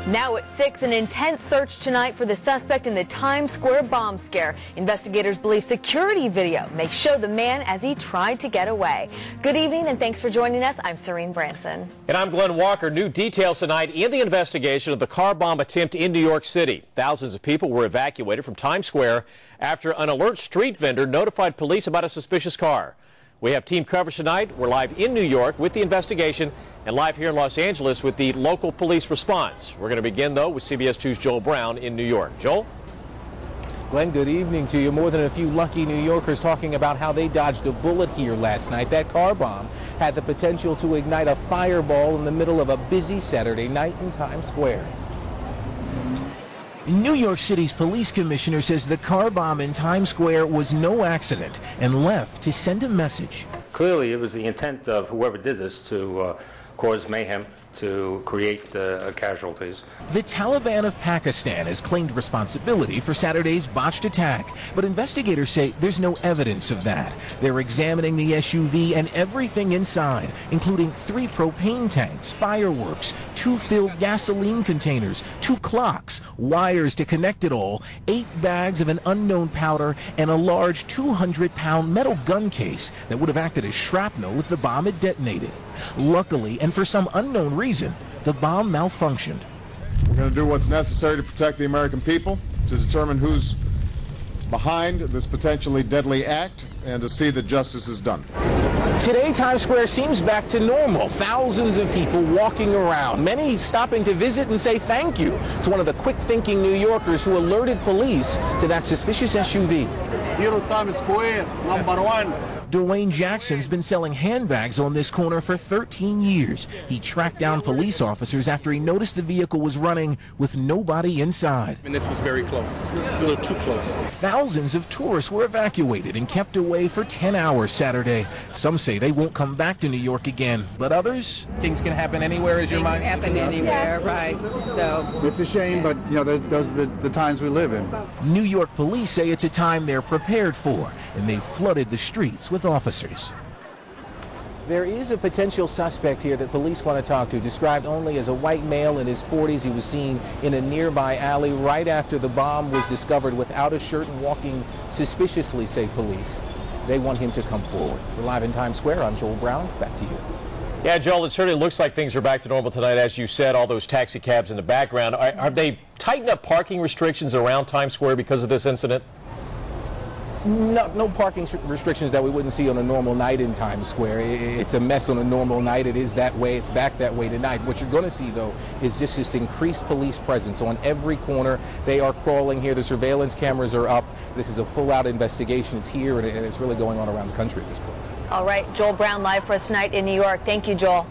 Now at 6, an intense search tonight for the suspect in the Times Square bomb scare. Investigators believe security video may show the man as he tried to get away. Good evening and thanks for joining us. I'm Serene Branson. And I'm Glenn Walker. New details tonight in the investigation of the car bomb attempt in New York City. Thousands of people were evacuated from Times Square after an alert street vendor notified police about a suspicious car. We have team coverage tonight. We're live in New York with the investigation and live here in Los Angeles with the local police response. We're going to begin, though, with CBS 2's Joel Brown in New York. Joel? Glenn, good evening to you. More than a few lucky New Yorkers talking about how they dodged a bullet here last night. That car bomb had the potential to ignite a fireball in the middle of a busy Saturday night in Times Square. New York City's police commissioner says the car bomb in Times Square was no accident and left to send a message. Clearly, it was the intent of whoever did this to cause mayhem, to create casualties. The Taliban of Pakistan has claimed responsibility for Saturday's botched attack, but investigators say there's no evidence of that. They're examining the SUV and everything inside, including 3 propane tanks, fireworks, 2 filled gasoline containers, 2 clocks, wires to connect it all, 8 bags of an unknown powder, and a large 200-pound metal gun case that would have acted as shrapnel if the bomb had detonated. Luckily, and for some unknown reason, the bomb malfunctioned. We're going to do what's necessary to protect the American people, to determine who's behind this potentially deadly act, and to see that justice is done. Today, Times Square seems back to normal. Thousands of people walking around, many stopping to visit and say thank you to one of the quick-thinking New Yorkers who alerted police to that suspicious SUV. Here at Times Square, #1. Dwayne Jackson's been selling handbags on this corner for 13 years. He tracked down police officers after he noticed the vehicle was running with nobody inside. And this was very close, a little too close. Thousands of tourists were evacuated and kept away for 10 hours Saturday. Some say they won't come back to New York again, but others, things can happen anywhere, as your mind can happen anywhere, right? So it's a shame, but you know, those are the times we live in. New York police say it's a time they're prepared for, and they've flooded the streets with officers. There is a potential suspect here that police want to talk to, described only as a white male in his 40s. He was seen in a nearby alley right after the bomb was discovered without a shirt and walking suspiciously, say police. They want him to come forward. We're live in Times Square. I'm Joel Brown. Back to you. Yeah, Joel, it certainly looks like things are back to normal tonight. As you said, all those taxi cabs in the background. Have they tightened up parking restrictions around Times Square because of this incident? No parking restrictions that we wouldn't see on a normal night in Times Square. It's a mess on a normal night. It is that way. It's back that way tonight. What you're going to see, though, is just this increased police presence on every corner. They are crawling here. The surveillance cameras are up. This is a full-out investigation. It's here, and it's really going on around the country at this point. All right, Joel Brown live for us tonight in New York. Thank you, Joel.